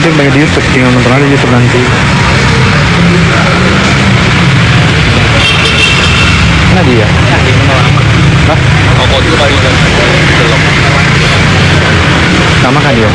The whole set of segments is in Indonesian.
nanti banyak di YouTube, tinggal nonton aja YouTube nanti. Mana dia? Hah? Sama kan dia?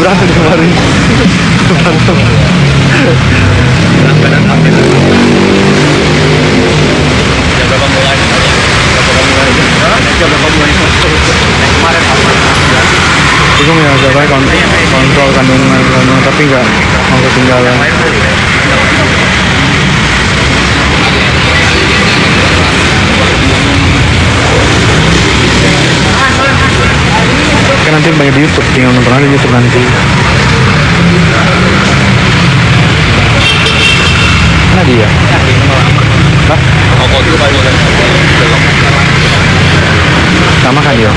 Berantem kemarin. Berantem. Bingung ya, saya kontrol kandungan tapi nggak mau ketinggalan. Kan nanti banyak di YouTube, tinggal nonton aja YouTube nanti. Mana dia? Hah? Sama kan dia?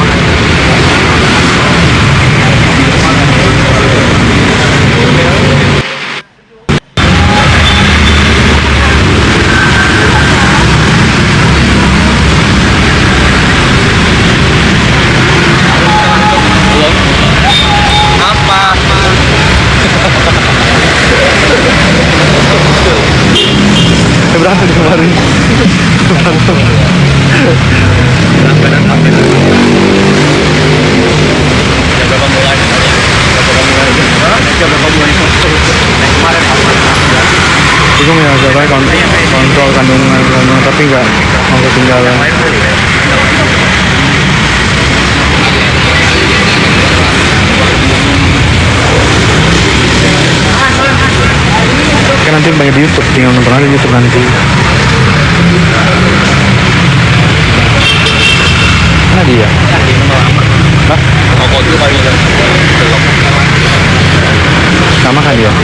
Berantem kemarin. Berantem. Bingung ya, saya kontrol kandungan tapi nggak mau ketinggalan. Kan nanti banyak di YouTube, tinggal nonton aja YouTube nanti. Mana dia? Hah? Sama kan dia?